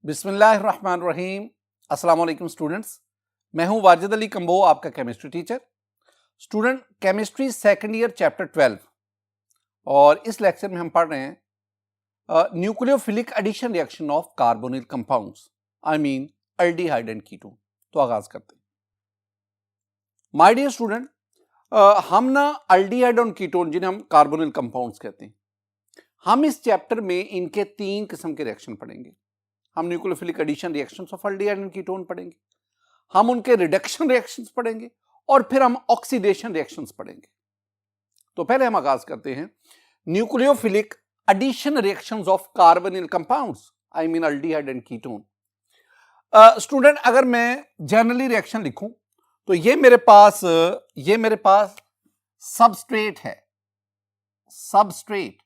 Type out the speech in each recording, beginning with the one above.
बिस्मिल्लाहिर्रहमानिर्रहीम। अस्सलाम वालेकुम स्टूडेंट्स, मैं हूं वाजिद अली कंबो, आपका chemistry teacher. Student, chemistry second year chapter 12 और इस लेक्चर में हम पढ़ रहे हैं nucleophilic addition reaction of carbonyl compounds, I mean aldehyde and ketone. तो आगाज करते हैं। माय डियर स्टूडेंट, हम ना एल्डिहाइड और कीटोन, जिन्हें हम कार्बोनिल कंपाउंड्स कहते हैं, हम इस चैप्टर में इनके 3 किस्म के रिएक्शन पढ़ेंगे। हम nucleophilic addition reactions of aldehyde and ketone पढ़ेंगे, हम उनके रिडक्शन रिएक्शंस पढ़ेंगे और फिर हम ऑक्सीडेशन रिएक्शंस पढ़ेंगे। तो पहले हम आगाज करते हैं nucleophilic addition reactions of carbonyl compounds, I mean aldehyde and ketone. Student, अगर मैं जनरली रिएक्शन लिखूं तो ये मेरे पास सबस्ट्रेट है, substrate,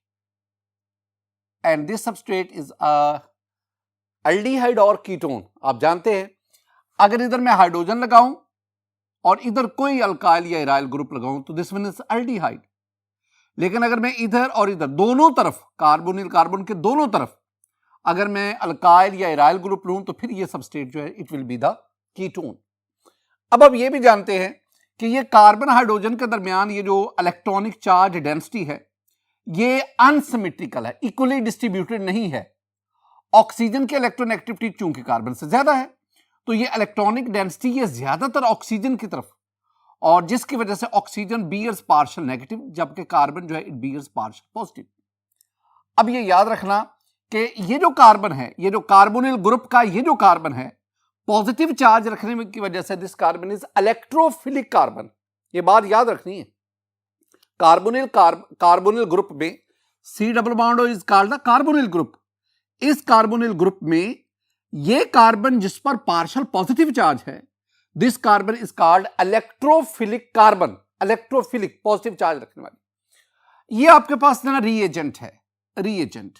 and this substrate is aldehyde और कीटोन। आप जानते हैं अगर इधर मैं हाइड्रोजन लगाऊं और इधर कोई अल्काइल या इराइल ग्रुप लगाऊं तो दिस वन इज एल्डिहाइड। लेकिन अगर मैं इधर और इधर दोनों तरफ कार्बोनिल कार्बन के दोनों तरफ अगर मैं अल्काइल या इराइल ग्रुप लूं तो फिर ये सबस्ट्रेट जो है it will be the ketone. अब ये भी जानते हैं कि ये कार्बन हाइड्रोजन के दरमियान ये जो इलेक्ट्रॉनिक चार्ज डेंसिटी है ये अनसिमेट्रिकल है, इक्वली डिस्ट्रीब्यूटेड नहीं है। ऑक्सीजन की इलेक्ट्रोनेगेटिविटी चूंकि कार्बन से ज्यादा है तो ये इलेक्ट्रॉनिक डेंसिटी ये ज्यादातर ऑक्सीजन की तरफ, और जिसकी वजह से ऑक्सीजन बियर्स पार्शियल नेगेटिव जबकि कार्बन जो है इट बियर्स पार्शियल पॉजिटिव। अब ये याद रखना कि ये जो कार्बन है, ये जो कार्बोनिल ग्रुप का ये जो कार्बन है, पॉजिटिव चार्ज रखने की वजह से this carbon is electrophilic carbon. ये बात याद रखनी है। कार्बोनिल ग्रुप में C double bond is called the carbonyl group. इस कार्बोनिल ग्रुप में ये कार्बन जिस पर पार्शियल पॉजिटिव चार्ज है, this carbon is called electrophilic carbon, electrophilic positive charge रखने वाली। ये आपके पास ना रिएजेंट है, रिएजेंट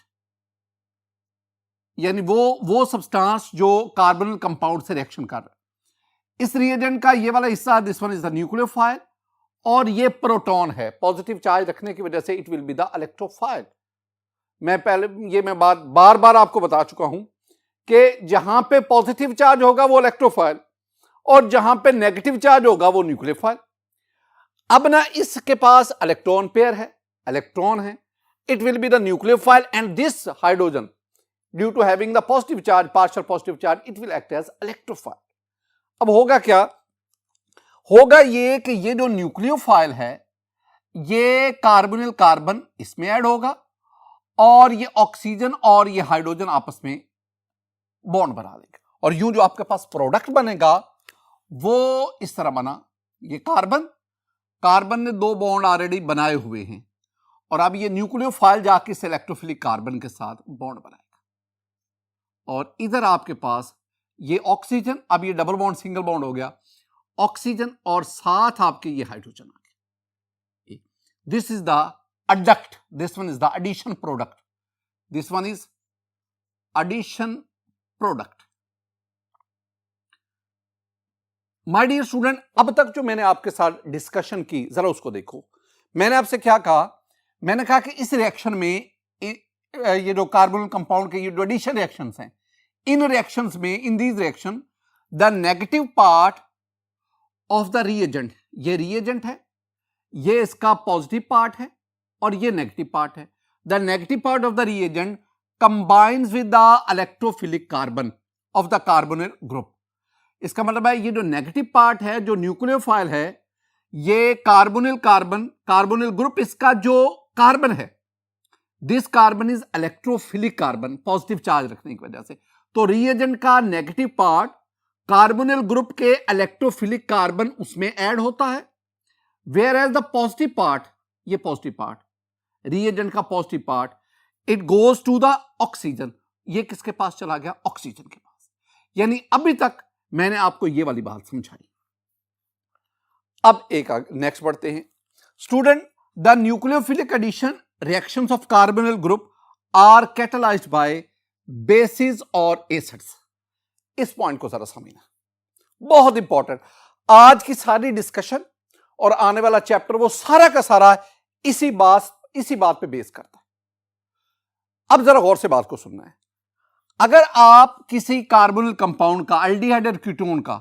यानी वो सब्सटेंस जो कार्बोनिल कंपाउंड से रिएक्शन कर रहा है। इस रिएजेंट का ये वाला हिस्सा, this one is the nucleophile, और ये प्रोटॉन है, पॉजिटिव चार्ज रखने की वजह से it will be the electrophile. मैं बात बार बार आपको बता चुका हूं कि जहां पे पॉजिटिव चार्ज होगा वो इलेक्ट्रोफाइल और जहां पे नेगेटिव चार्ज होगा वो न्यूक्लियोफाइल। अब ना इसके पास इलेक्ट्रॉन पेयर है, इलेक्ट्रॉन है, it will be the nucleophile, and this hydrogen due to having the positive charge, partial positive charge, it will act as electrophile. अब होगा क्या, होगा ये कि ये जो न्यूक्लियोफाइल है ये कार्बोनिल कार्बन इसमें ऐड होगा और ये ऑक्सीजन और ये हाइड्रोजन आपस में बॉन्ड बना देगा, और यूं जो आपके पास प्रोडक्ट बनेगा वो इस तरह बना। ये कार्बन ने 2 बॉन्ड ऑलरेडी बनाए हुए हैं और अब ये न्यूक्लियोफाइल जाके इस इलेक्ट्रोफिलिक कार्बन के साथ बॉन्ड बनाएगा, और इधर आपके पास ये ऑक्सीजन, अब ये डबल बॉन्ड सिंगल बॉन्ड हो गया, ऑक्सीजन और साथ आपके ये हाइड्रोजन आ गया। This is the adduct, this one is the addition product, this one is addition product। my dear student, अब तक जो मैंने आपके साथ डिस्कशन की जरा उसको देखो। मैंने आपसे क्या कहा, मैंने कहा कि इस रिएक्शन में ये जो कार्बोनिल कंपाउंड के ये जो एडिशन रिएक्शंस हैं, इन रिएक्शंस में, in these reaction, the negative part of the reagent, ये रिएजेंट है, ये इसका पॉजिटिव पार्ट है और ये नेगेटिव पार्ट है। The negative part of the reagent combines with the electrophilic carbon of the carbonyl group. इसका मतलब है ये जो नेगेटिव पार्ट है, जो न्यूक्लियोफाइल है, ये कार्बोनिल ग्रुप इसका जो कार्बन है, this carbon is electrophilic carbon, positive charge रखने की वजह से। तो रिएजेंट का नेगेटिव पार्ट कार्बोनिल ग्रुप के इलेक्ट्रोफिलिक कार्बन उसमें ऐड होता है, whereas the positive part, ये पॉजिटिव पार्ट, रिएजेंट का positive part, it goes to the oxygen. ये किसके पास चला गया, ऑक्सीजन के पास। यानी अभी तक मैंने आपको ये वाली बात समझाई। अब एक नेक्स्ट बढ़ते हैं। Student, the nucleophilic addition reactions of carbonyl group are catalysed by bases और एसिड्स। इस पॉइंट को जरा समझना, बहुत इंपॉर्टेंट। आज की सारी डिस्कशन और आने वाला चैप्टर वो सारा का सारा इसी बात पे बेस करता है। अब जरा गौर से बात को सुनना है। अगर आप किसी कार्बोनिल कंपाउंड का, अल्डिहाइड और कीटोन का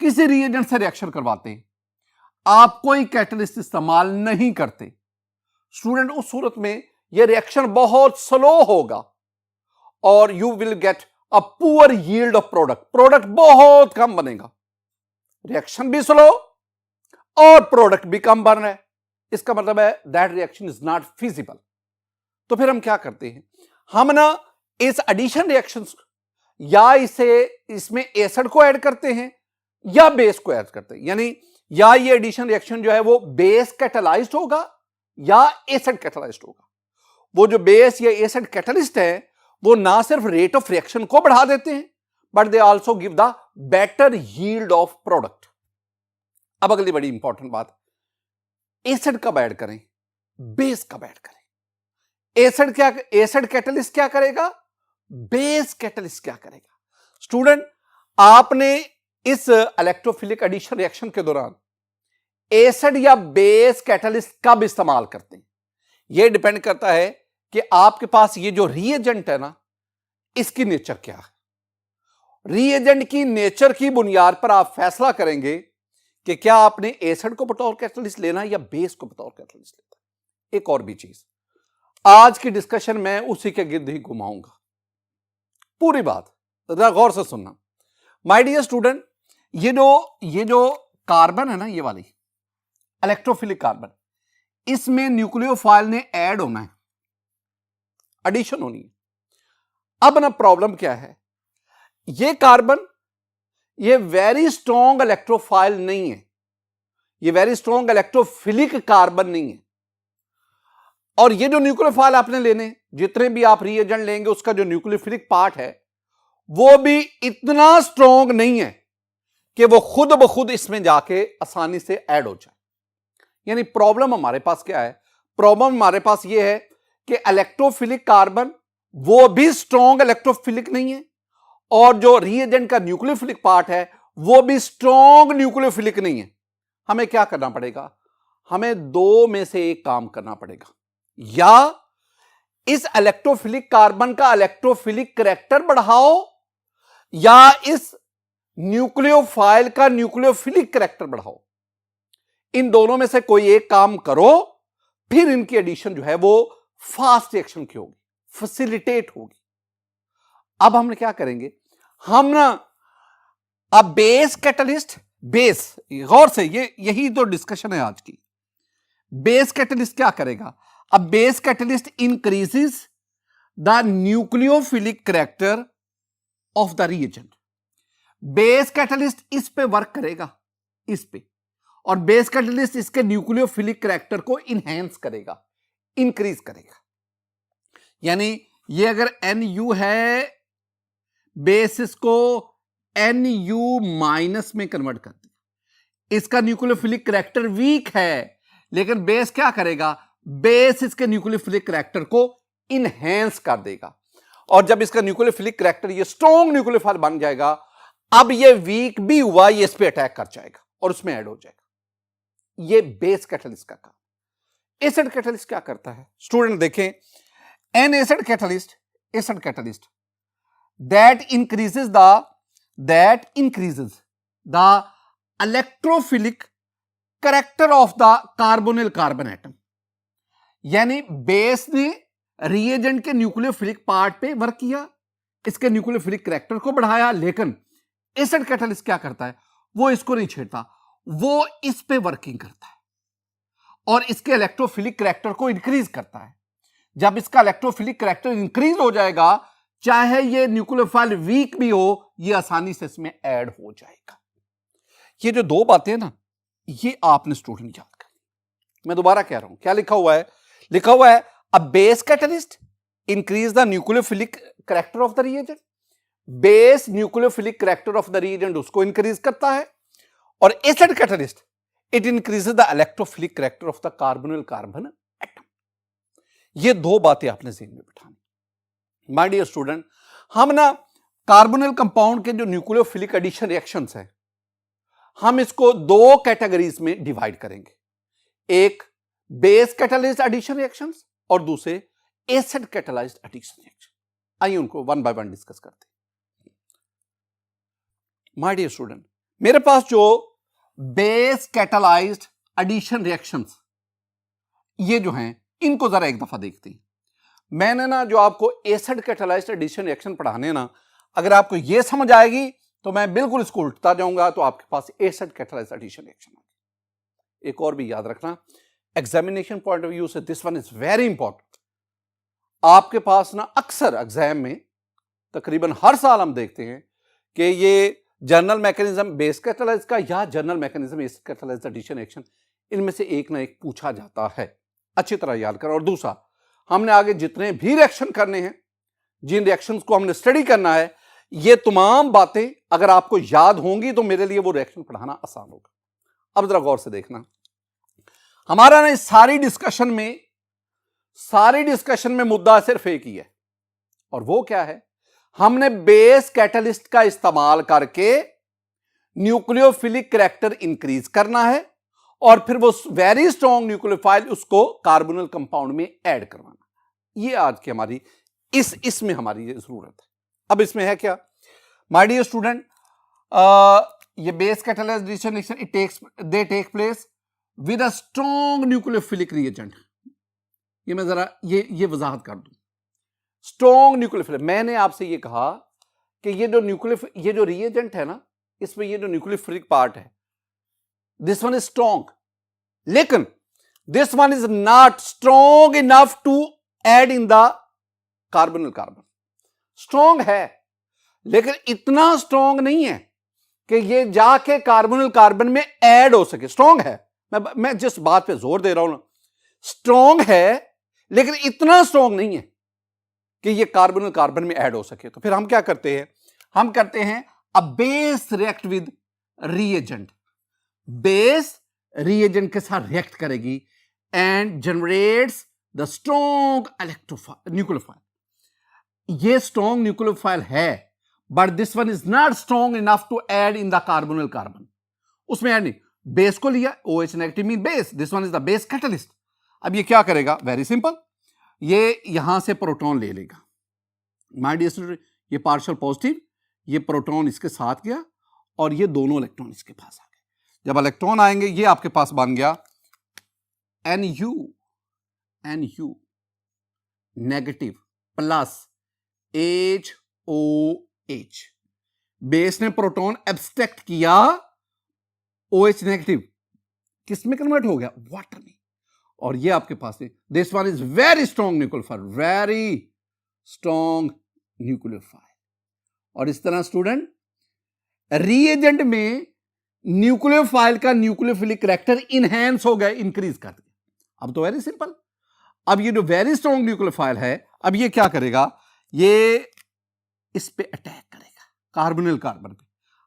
किसी रिएजेंट से रिएक्शन करवाते हैं, आप कोई कैटलिस्ट इस्तेमाल नहीं करते, स्टूडेंट, उस सूरत में यह रिएक्शन बहुत स्लो होगा और you will get a poor yield of product बहुत कम बनेगा। रिएक्शन भी स्लो और प्रोडक्ट भी कम बन रहा है, इसका मतलब है that reaction is not feasible. तो फिर हम क्या करते हैं, हम ना इस एडिशन रिएक्शंस या इसमें एसिड को ऐड करते हैं या बेस को ऐड करते हैं, यानी या ये एडिशन रिएक्शन जो है वो बेस कैटालाइज्ड होगा या एसिड कैटालाइज्ड होगा। वो जो बेस या एसिड कैटलिस्ट है वो ना सिर्फ रेट ऑफ रिएक्शन को बढ़ा देते हैं but they also give the better yield of product. अब अगली बड़ी इंपॉर्टेंट बात, एसिड कब ऐड करें, बेस कब ऐड करें। एसिड कैटलिस्ट क्या करेगा, बेस कैटलिस्ट क्या करेगा। स्टूडेंट, आपने इस इलेक्ट्रोफिलिक एडिशन रिएक्शन के दौरान एसिड या बेस कैटलिस्ट कब इस्तेमाल करते हैं, यह डिपेंड करता है कि आपके पास ये जो रिएजेंट है ना, इसकी नेचर क्या है। रिएजेंट की नेचर की बुनियाद पर आप फैसला करेंगे कि क्या आपने एसिड को बतौर कैटलिस्ट लेना है या बेस को बतौर कैटलिस्ट लेना। एक और भी चीज, आज की डिस्कशन में उसी के गिर्द ही घुमाऊंगा, पूरी बात जरा गौर से सुनना। माय डियर स्टूडेंट, ये जो कार्बन है ना, ये वाली इलेक्ट्रोफिलिक कार्बन, इसमें न्यूक्लियोफाइल ने ऐड होना है, एडिशन होनी है। अब ना प्रॉब्लम क्या है, ये कार्बन ये वेरी स्ट्रॉन्ग इलेक्ट्रोफाइल नहीं है, ये वेरी स्ट्रॉन्ग इलेक्ट्रोफिलिक कार्बन नहीं है। और ये जो न्यूक्लियोफाइल आपने लेने, जितने भी आप रिएजेंट लेंगे उसका जो न्यूक्लियोफिलिक पार्ट है वो भी इतना स्ट्रॉन्ग नहीं है कि वो खुद ब खुद इसमें जाके आसानी से ऐड हो जाए। यानी प्रॉब्लम हमारे पास क्या है, प्रॉब्लम हमारे पास ये है कि इलेक्ट्रोफिलिक कार्बन वो भी स्ट्रॉन्ग इलेक्ट्रोफिलिक नहीं है और जो रिएजेंट का न्यूक्लियोफिलिक पार्ट है वो भी स्ट्रॉन्ग न्यूक्लियोफिलिक नहीं है। हमें क्या करना पड़ेगा, हमें दो में से एक काम करना पड़ेगा, या इस इलेक्ट्रोफिलिक कार्बन का इलेक्ट्रोफिलिक करैक्टर बढ़ाओ या इस न्यूक्लियोफाइल का न्यूक्लियोफिलिक करैक्टर बढ़ाओ। इन दोनों में से कोई एक काम करो, फिर इनकी एडिशन जो है वो फास्ट रिएक्शन की होगी, फैसिलिटेट होगी। अब हम क्या करेंगे, हम ना अब बेस कैटलिस्ट, बेस गौर से, ये यही तो डिस्कशन है आज की। बेस कैटलिस्ट क्या करेगा, अब base catalyst increases the nucleophilic character of the reagent. Base catalyst इस पे वर्क करेगा, इस पे, और बेस कैटलिस्ट इसके न्यूक्लियोफिलिक करैक्टर को इनहेंस करेगा, इंक्रीज करेगा। यानी ये अगर NU है, बेस इसको NU माइनस में कन्वर्ट कर दे। इसका न्यूक्लियोफिलिक करैक्टर वीक है, लेकिन बेस क्या करेगा, बेस इसके न्यूक्लियोफिलिक करैक्टर को इनहेंस कर देगा। और जब इसका न्यूक्लियोफिलिक करैक्टर ये स्ट्रॉन्ग न्यूक्लियोफाइल बन जाएगा, अब ये वीक भी हुआ, ये इस पे अटैक कर जाएगा और उसमें ऐड हो जाएगा। ये बेस कैटलिस्ट का काम। एसिड कैटलिस्ट क्या करता है, स्टूडेंट देखें, N acid catalyst that increases the electrophilic character of the carbonyl carbon atom। यानी बेस ने रिएजेंट के न्यूक्लियोफिलिक पार्ट पे वर्क किया, इसके न्यूक्लियोफिलिक करैक्टर को बढ़ाया, लेकिन एसिड कैटलिस्ट क्या करता है, वो इसको नहीं छेड़ता, वो इस पे वर्किंग करता है और इसके इलेक्ट्रोफिलिक करैक्टर को इंक्रीज करता है। जब इसका इलेक्ट्रोफिलिक करैक्टर इंक्रीज हो जाएगा, चाहे ये न्यूक्लियोफाइल वीक भी हो, ये आसानी से इसमें ऐड हो जाएगा। ये जो दो बातें हैं ना, ये आपने स्टूडेंट याद करनी। मैं दोबारा कह रहा हूं, क्या लिखा हुआ है, लिखा हुआ है a base catalyst increase the nucleophilic character of the reagent. Base nucleophilic character of the reagent उसको इंक्रीज करता है, और acid catalyst it increases the electrophilic character of the carbonyl carbon atom. ये दो बातें आपने ज़हन में बिठानी। माय डियर स्टूडेंट, हम ना कार्बोनिल कंपाउंड के जो न्यूक्लियोफिलिक एडिशन रिएक्शंस हैं, हम इसको दो कैटेगरीज में डिवाइड करेंगे, एक बेस कैटालाइज्ड एडिशन रिएक्शंस और दूसरे एसिड कैटालाइज्ड एडिशन रिएक्शन। आइए उनको वन बाय वन डिस्कस करते हैं। माय डियर स्टूडेंट, मेरे पास जो बेस कैटालाइज्ड एडिशन रिएक्शंस ये जो हैं इनको जरा एक दफा देखते हैं। मैंने ना जो आपको एसिड कैटालाइज्ड एडिशन रिएक्शन पढ़ाने ना, अगर आपको ये समझ आएगी तो मैं बिल्कुल इसको उल्टता जाऊंगा, तो आपके पास एसिड कैटालाइज्ड एडिशन रिएक्शन आ गई। एक और भी याद रखना, एग्जामिनेशन पॉइंट ऑफ व्यू से this one is very important. आपके पास ना अक्सर एग्जाम में तकरीबन हर साल हम देखते हैं कि ये जनरल मैकेनिज्म बेस कैटालाइज का या general mechanism acid catalysed addition reaction, इनमें से एक ना एक पूछा जाता है। अच्छी तरह याद करो। और दूसरा, हमने आगे जितने भी रिएक्शन करने हैं, जिन रिएक्शंस को हमने स्टडी करना है, ये तमाम बातें अगर आपको याद होंगी तो मेरे लिए वो रिएक्शन पढ़ाना आसान होगा। अब जरा गौर से देखना, हमारा ना इस सारी डिस्कशन में मुद्दा सिर्फ एक ही है, और वो क्या है, हमने बेस कैटलिस्ट का इस्तेमाल करके न्यूक्लियोफिलिक करैक्टर इंक्रीज करना है और फिर वो वेरी स्ट्रॉन्ग न्यूक्लियोफाइल उसको कार्बोनिल कंपाउंड में ऐड करवाना। ये आज की हमारी इसमें हमारी ये जरूरत है। अब इसमें है क्या, माय डियर स्टूडेंट, ये base catalysed addition reaction they take place with a strong nucleophilic reagent. ये मैं जरा ये वजाहत कर दूं, स्ट्रॉन्ग न्यूक्लियोफिलिक। मैंने आपसे ये कहा कि ये जो रिएजेंट है ना, इसमें ये जो न्यूक्लियोफिलिक पार्ट है, दिस वन इज स्ट्रॉन्ग, लेकिन this one is not strong enough to add in the carbonyl carbon. Strong है लेकिन इतना स्ट्रॉन्ग नहीं है कि ये जाके कार्बोनिल कार्बन में ऐड हो सके। स्ट्रॉन्ग है, मैं जिस बात पे जोर दे रहा हूं ना, स्ट्रॉन्ग है लेकिन इतना स्ट्रॉन्ग नहीं है कि ये कार्बोनिल कार्बन में ऐड हो सके। तो फिर हम क्या करते हैं, हम करते हैं a base react with reagent. Base reagent के साथ रिएक्ट करेगी and generates the strong nucleophile. ये स्ट्रॉन्ग न्यूक्लियोफाइल है, but this one is not strong enough to add in the carbonyl carbon. उसमें ऐड नहीं, बेस को लिया, OH negative means base, this one is the base catalyst. अब ये क्या करेगा, वेरी सिंपल, ये यहां से प्रोटॉन ले लेगा। माय डियर स्टूडेंट, ये पार्शियल पॉजिटिव, ये प्रोटॉन इसके साथ गया और ये दोनों इलेक्ट्रॉन इसके पास आ गए। जब इलेक्ट्रॉन आएंगे, ये आपके पास बन गया NU negative plus HOH। Base ने प्रोटॉन एब्स्ट्रैक्ट किया, OH नेगेटिव किस में कन्वर्ट हो गया, वाटर में, और ये आपके पास है this one is very strong nucleophile, very strong nucleophile. और इस तरह स्टूडेंट, रिएजेंट में न्यूक्लियोफाइल का न्यूक्लियोफिलिक करैक्टर इनहैंस हो गया, इंक्रीज कर दिया। अब तो वेरी सिंपल, अब ये जो वेरी स्ट्रॉन्ग न्यूक्लियोफाइल है, अब ये क्या करेगा, ये इस पे अटैक करेगा, कार्बोनिल कार्बन पे।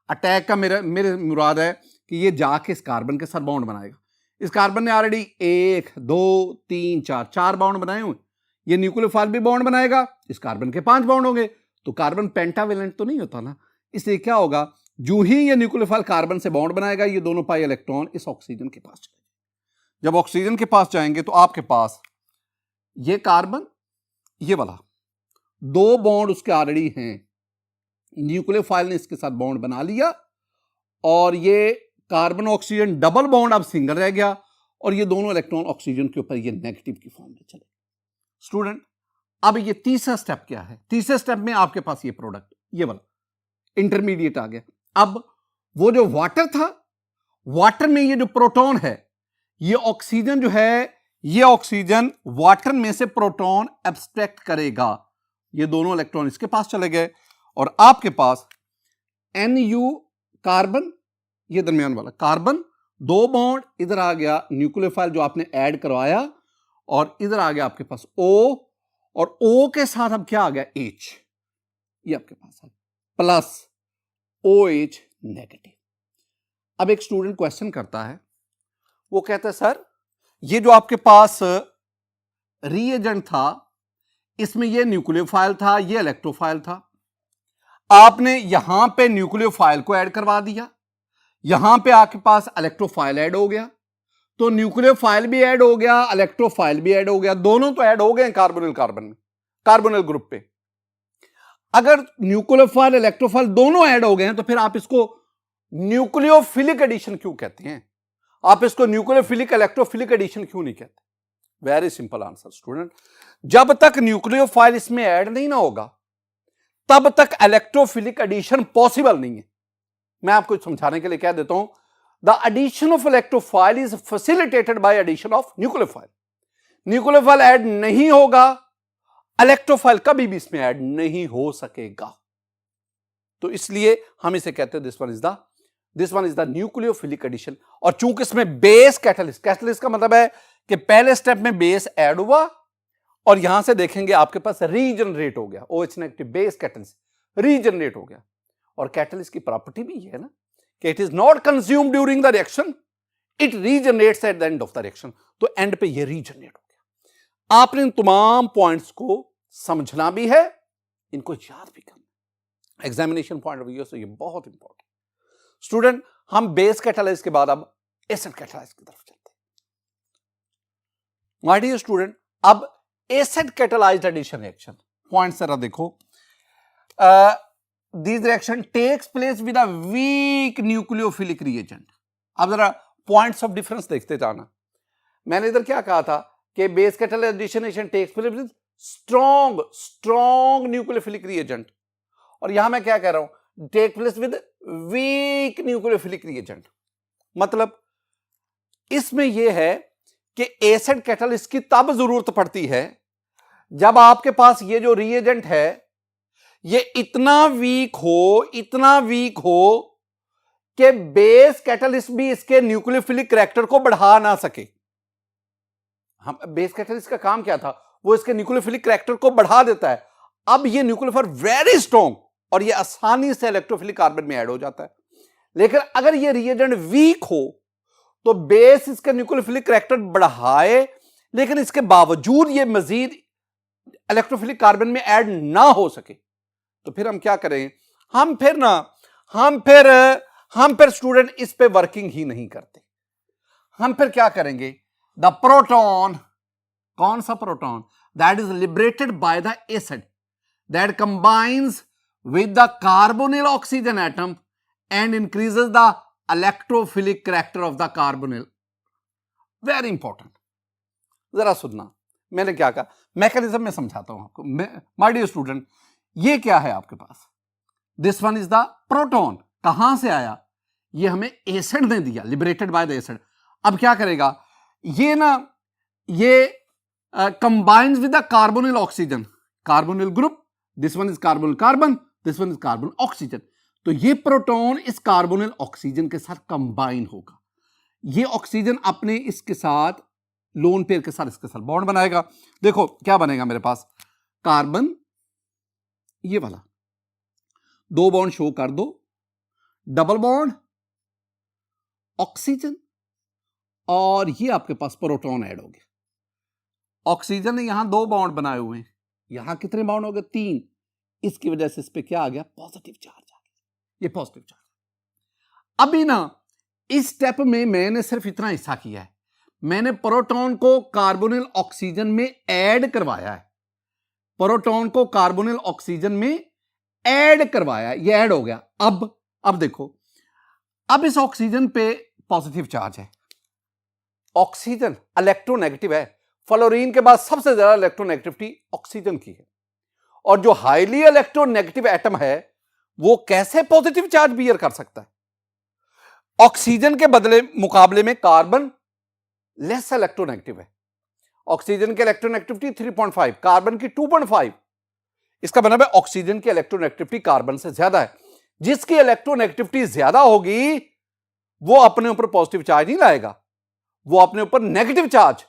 अटैक का मेरे मुराद है कि ये जाके इस कार्बन के साथ बॉन्ड बनाएगा। इस कार्बन ने ऑलरेडी 1 2 3 4 बाउंड बनाए हुए, ये न्यूक्लियोफाइल भी बॉन्ड बनाएगा, इस कार्बन के 5 बाउंड होंगे, तो कार्बन पेंटावेलेंट तो नहीं होता ना, इसलिए क्या होगा, जो ही ये न्यूक्लियोफाइल कार्बन से बॉन्ड बनाएगा, ये दोनों पाई इलेक्ट्रॉन इस ऑक्सीजन के पास जाएंगे। जब ऑक्सीजन के पास जाएंगे तो आपके पास ये कार्बन, ये वाला, 2 बॉन्ड उसके ऑलरेडी हैं, न्यूक्लियोफाइल ने इसके साथ बॉन्ड बना लिया, और ये कार्बन ऑक्सीजन डबल बॉन्ड अब सिंगल रह गया, और ये दोनों इलेक्ट्रॉन ऑक्सीजन के ऊपर ये नेगेटिव की फॉर्म में चले। स्टूडेंट, अब ये तीसरा स्टेप क्या है, तीसरे स्टेप में आपके पास ये प्रोडक्ट, ये वाला इंटरमीडिएट आ गया। अब वो जो वाटर था, वाटर में ये जो प्रोटॉन है, ये ऑक्सीजन जो है, ये ऑक्सीजन वाटर में से प्रोटॉन एब्स्ट्रैक्ट करेगा, ये दोनों इलेक्ट्रॉन इसके पास चले गए, और आपके पास NU कार्बन, ये दरमियान वाला कार्बन, 2 बॉन्ड, इधर आ गया न्यूक्लियोफाइल जो आपने ऐड करवाया, और इधर आ गया आपके पास O, और O के साथ अब क्या आ गया, H, ये आपके पास है, प्लस OH नेगेटिव। अब एक स्टूडेंट क्वेश्चन करता है, वो कहता है सर ये जो आपके पास रिएजेंट था, इसमें ये न्यूक्लियोफाइल था, ये इलेक्ट्रोफाइल था, आपने यहां पे न्यूक्लियोफाइल को ऐड करवा दिया, यहां पे आपके पास इलेक्ट्रोफाइल ऐड हो गया, तो न्यूक्लियोफाइल भी ऐड हो गया, इलेक्ट्रोफाइल भी ऐड हो गया, दोनों तो ऐड हो गए कार्बोनिल कार्बन में, कार्बोनिल ग्रुप पे। अगर न्यूक्लियोफाइल इलेक्ट्रोफाइल दोनों ऐड हो गए हैं तो फिर आप इसको न्यूक्लियोफिलिक एडिशन क्यों कहते हैं? आप इसको न्यूक्लियोफिलिक इलेक्ट्रोफिलिक एडिशन क्यों नहीं कहते? वेरी सिंपल आंसर स्टूडेंट, जब तक न्यूक्लियोफाइल इसमें ऐड नहीं ना होगा तब तक इलेक्ट्रोफिलिक एडिशन पॉसिबल नहीं है। मैं आपको समझाने के लिए कह देता हूं, the addition of electrophile is facilitated by addition of nucleophile. Nucleophile add नहीं होगा, इलेक्ट्रोफाइल कभी भी इसमें ऐड नहीं हो सकेगा। तो इसलिए हम इसे कहते हैं this one is the nucleophilic addition. और चूंकि इसमें बेस कैटलिस्ट का मतलब है कि पहले स्टेप में बेस ऐड हुआ और यहां से देखेंगे आपके पास रीजनरेट हो गया, OH negative base catalyst regenerate हो गया। और कैटलिस्ट की प्रॉपर्टी भी है ना कि it is not consumed during the reaction, it regenerates at the end of the reaction. तो एंड पे ये रीजनरेट हो गया। आपने इन तमाम पॉइंट्स को समझना भी है, इनको याद भी करना, एग्जामिनेशन पॉइंट ऑफ व्यू से ये बहुत इंपॉर्टेंट। स्टूडेंट, हम बेस कैटालाइज के बाद अब एसिड कैटालाइज की तरफ चलते हैं। माय डियर स्टूडेंट, अब acid catalysed addition reaction point जरा देखो। This reaction takes place with a weak nucleophilic reagent. अब जरा पॉइंट्स ऑफ डिफरेंस देखते जाना। मैंने इधर क्या कहा था कि base catalysed addition reaction takes place with strong nucleophilic reagent, और यहां मैं क्या कह रहा हूं, take place with weak nucleophilic reagent. मतलब इसमें यह है कि एसिड कैटालिस्ट की तब जरूरत पड़ती है जब आपके पास ये जो रिएजेंट है ये इतना वीक हो कि बेस कैटालिस्ट भी इसके न्यूक्लियोफिलिक करैक्टर को बढ़ा ना सके। हम बेस कैटालिस्ट का काम क्या था, वो इसके न्यूक्लियोफिलिक करैक्टर को बढ़ा देता है। अब ये न्यूक्लियोफाइल वेरी स्ट्रॉन्ग और ये आसानी से इलेक्ट्रोफिलिक कार्बन में ऐड हो जाता है। लेकिन अगर ये रिएजेंट वीक हो तो बेस इसका न्यूक्लियोफिलिक करैक्टर बढ़ाए, लेकिन इसके बावजूद ये मजीद इलेक्ट्रोफिलिक कार्बन में ऐड ना हो सके, तो फिर हम क्या करें, हम फिर स्टूडेंट इस पे वर्किंग ही नहीं करते। हम फिर क्या करेंगे, द प्रोटॉन, कौन सा proton, that is liberated by the acid that combines with the carbonyl oxygen atom and increases the electrophilic character of the carbonyl. Very important. जरा सुनना, मैंने क्या कहा, मैकेनिज्म में समझाता हूं आपको। माय डियर स्टूडेंट, ये क्या है आपके पास, this one is the proton. कहां से आया, ये हमें एसिड ने दिया, लिबरेटेड बाय द एसिड। अब क्या करेगा ये ना, ये combines with the carbonyl oxygen, carbonyl group, this one is carbonyl carbon, this one is carbon oxygen. तो ये प्रोटॉन इस कार्बोनिल ऑक्सीजन के साथ कंबाइन होगा। ये ऑक्सीजन अपने इसके साथ लोन पेयर के साथ इसके साथ बॉन्ड बनाएगा। देखो क्या बनेगा मेरे पास, कार्बन ये वाला, दो बॉन्ड शो कर दो, डबल बॉन्ड ऑक्सीजन, और ये आपके पास प्रोटॉन ऐड हो गया। ऑक्सीजन ने यहां दो बॉन्ड बनाए हुए हैं, यहां कितने बॉन्ड हो गए, 3। इसकी वजह से इस पे क्या आ गया, पॉजिटिव चार्ज आ गया, ये पॉजिटिव चार्ज। अभी ना इस स्टेप में मैंने सिर्फ इतना हिस्सा किया है, मैंने प्रोटॉन को कार्बोनिल ऑक्सीजन में ऐड करवाया है, प्रोटॉन को कार्बोनिल ऑक्सीजन में ऐड करवाया, ये ऐड हो गया। अब देखो, अब इस ऑक्सीजन पे पॉजिटिव चार्ज है, ऑक्सीजन इलेक्ट्रोनेगेटिव है, फ्लोरीन के बाद सबसे ज्यादा इलेक्ट्रोनेगेटिविटी ऑक्सीजन की है, और जो हाईली इलेक्ट्रोनेगेटिव एटम है वो कैसे पॉजिटिव चार्ज बियर कर सकता है। ऑक्सीजन के बदले मुकाबले में कार्बन लेस इलेक्ट्रोनेगेटिव है, ऑक्सीजन की इलेक्ट्रोनेगेटिविटी 3.5, कार्बन की 2.5। इसका मतलब है ऑक्सीजन की इलेक्ट्रोनेगेटिविटी कार्बन से ज्यादा है। जिसकी इलेक्ट्रोनेगेटिविटी ज्यादा होगी वो अपने ऊपर पॉजिटिव चार्ज नहीं लाएगा, वो अपने ऊपर नेगेटिव चार्ज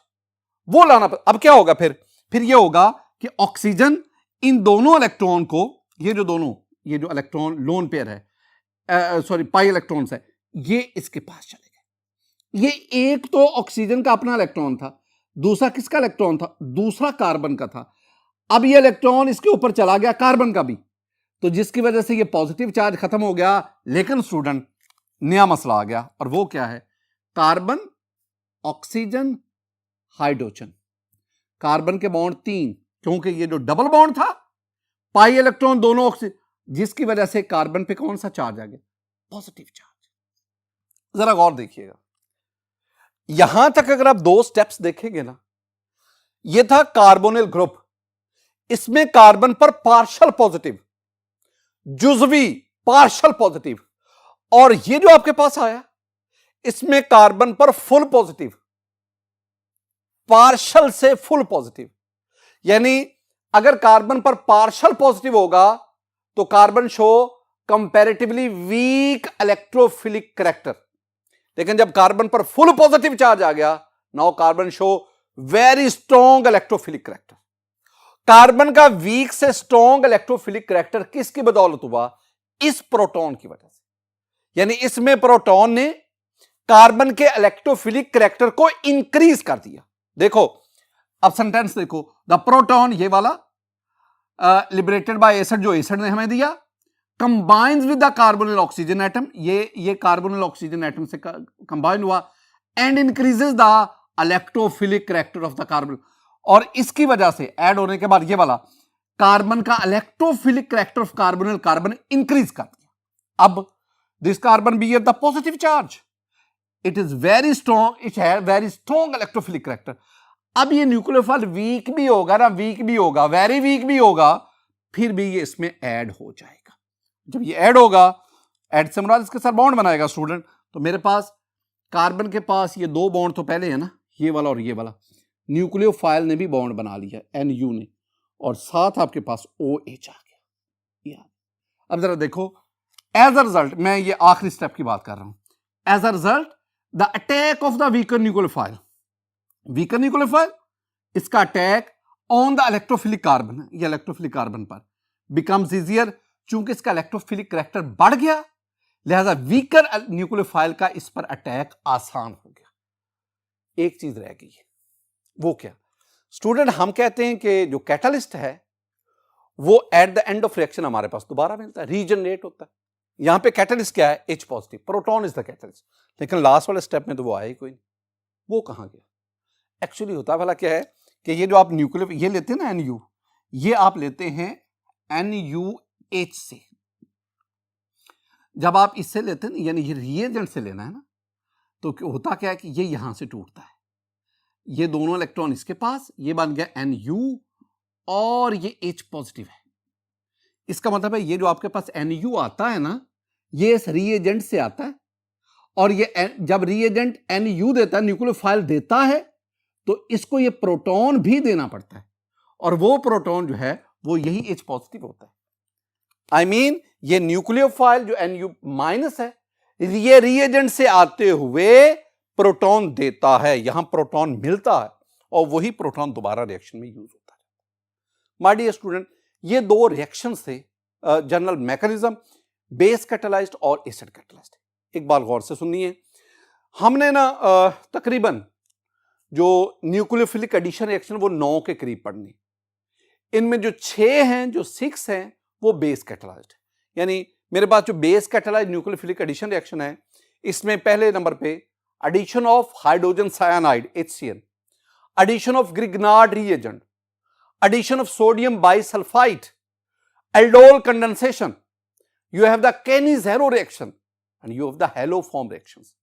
वो लाना। अब क्या होगा फिर ये होगा कि ऑक्सीजन इन दोनों इलेक्ट्रॉन को, ये जो इलेक्ट्रॉन लोन पेयर है, सॉरी पाई इलेक्ट्रॉन्स है, ये इसके पास चले गए। ये एक तो ऑक्सीजन का अपना इलेक्ट्रॉन था, दूसरा किसका इलेक्ट्रॉन था, दूसरा कार्बन का था। अब ये इलेक्ट्रॉन इसके ऊपर चला गया कार्बन का भी, तो जिसकी वजह से ये पॉजिटिव चार्ज खत्म हो गया। लेकिन स्टूडेंट नया मसला आ गया, और वो क्या है, कार्बन ऑक्सीजन हाइड्रोजन, कार्बन के बॉन्ड 3, क्योंकि ये जो डबल बॉन्ड था पाई इलेक्ट्रॉन दोनों ऑक्सीजन, जिसकी वजह से कार्बन पे कौन सा चार्ज आ गया? Positive charge. जरा गौर देखिएगा, यहां तक अगर आप दो स्टेप्स देखेंगे ना, यह था कार्बोनिल ग्रुप, इसमें कार्बन पर पार्शियल पॉजिटिव, जुजवी पार्शियल पॉजिटिव, और ये जो आपके पास आया इसमें कार्बन पर फुल पॉजिटिव, पार्शियल से फुल पॉजिटिव। यानी अगर कार्बन पर पार्शियल पॉजिटिव होगा तो carbon show comparatively weak electrophilic character, लेकिन जब कार्बन पर फुल पॉजिटिव चार्ज आ गया, now carbon show very strong electrophilic character. Carbon का वीक से स्ट्रॉन्ग इलेक्ट्रोफिलिक कैरेक्टर किसकी बदौलत हुआ? इस प्रोटॉन की वजह से। यानी इसमें प्रोटॉन ने कार्बन के इलेक्ट्रोफिलिक कैरेक्टर को इंक्रीज कर दिया। देखो अब सेंटेंस देखो, द प्रोटॉन, ये वाला लिबरेटेड बाय एसिड, जो एसिड ने हमें दिया, combines with the carbonyl oxygen atom, ये कार्बोनिल ऑक्सीजन एटम से कंबाइन हुआ, and increases the electrophilic character of the carbon, और इसकी वजह से ऐड होने के बाद ये वाला कार्बन का electrophilic character of carbonyl carbon increase कर दिया। अब this carbon bear the positive charge, it is very strong, it has very strong electrophilic character. अब ये न्यूक्लियोफाइल वीक भी होगा ना, वीक भी होगा, वेरी वीक भी होगा, फिर भी ये इसमें ऐड हो जाएगा। जब ये ऐड होगा, ऐड से मुराद इसके साथ बॉन्ड बनाएगा स्टूडेंट, तो मेरे पास कार्बन के पास ये दो बॉन्ड तो पहले है ना, ये वाला और ये वाला, न्यूक्लियोफाइल ने भी बॉन्ड बना लिया, NU ने, और साथ आपके पास OH आ गया। अब जरा देखो, एज अ रिजल्ट, मैं ये आखिरी स्टेप की बात कर रहा हूं, as a result the attack of the weaker nucleophile, weaker nucleophile, इसका attack on the electrophilic carbon, ये इलेक्ट्रोफिलिक कार्बन पर बिकम्स इजियर, चूंकि इसका इलेक्ट्रोफिलिक कैरेक्टर बढ़ गया, लिहाजा वीकर न्यूक्लियोफाइल का इस पर अटैक आसान हो गया। एक चीज रह गई है, वो क्या स्टूडेंट? हम कहते हैं कि जो कैटलिस्ट है वो at the end of reaction हमारे पास दोबारा मिलता है, रीजनरेट होता है। यहां पे कैटलिस्ट क्या है? H positive, proton is the catalyst, लेकिन लास्ट वाले स्टेप में तो वो आया ही कोई नहीं, वो कहां गया? एक्चुअली होता भला क्या है कि ये जो आप न्यूक्लियो ये लेते हैं ना NU, ये आप लेते हैं NUH से, जब आप इससे लेते हैं यानी ये रिएजेंट से लेना है ना, तो होता क्या है कि ये यहां से टूटता है, ये दोनों इलेक्ट्रॉन इसके पास, ये बन गया NU और ये H पॉजिटिव है। इसका मतलब है ये जो आपके पास NU आता है ना, ये इस रिएजेंट से आता है, और ये जब रिएजेंट NU देता है, न्यूक्लियोफाइल देता है, तो इसको ये प्रोटॉन भी देना पड़ता है, और वो प्रोटॉन जो है वो यही H पॉजिटिव होता है। I mean, ये न्यूक्लियोफाइल जो NU माइनस है, ये रिएजेंट से आते हुए प्रोटॉन देता है, यहां प्रोटॉन मिलता है, और वही प्रोटॉन दोबारा रिएक्शन में यूज होता है। माय डियर स्टूडेंट, ये दो रिएक्शन से जनरल मैकेनिज्म, बेस कैटालाइज्ड और एसिड कैटालाइज्ड। एक बार गौर से सुनिए, हमने ना तकरीबन जो न्यूक्लियोफिलिक एडिशन रिएक्शन वो 9 के करीब पढ़नी, इनमें जो 6 हैं, जो 6 हैं, वो बेस कैटालाइज्ड है। यानी मेरे पास जो base catalysed nucleophilic addition reaction है, इसमें पहले नंबर पे addition of hydrogen cyanide HCl, addition of Grignard reagent, addition of sodium bisulfite, aldol condensation, you have the Kenny-Zero reaction, and you have the haloform reactions.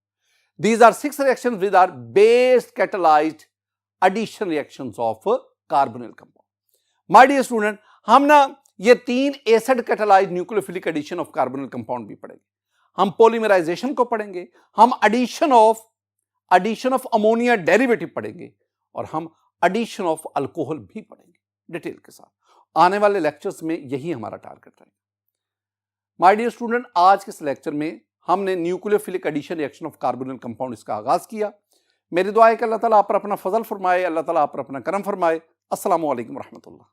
These are 6 reactions which are base catalyzed addition reactions of carbonyl compound. My dear student, हम ना ये 3 acid catalyzed nucleophilic addition of carbonyl compound भी पढ़ेंगे, हम polymerisation को पढ़ेंगे, हम addition of ammonia derivative पढ़ेंगे, और हम एडिशन ऑफ अल्कोहल भी पढ़ेंगे डिटेल के साथ। आने वाले लेक्चर्स में यही हमारा टारगेट रहेगा। माय डियर स्टूडेंट, आज के इस लेक्चर में हमने nucleophilic addition reaction of carbonyl compound इसका आगाज किया। मेरी दुआ है कि अल्लाह ताला आप पर अपना फजल फरमाए, अल्लाह ताला आप पर अपना करम फरमाए। अस्सलामु अलैकुम रहमतुल्लाह।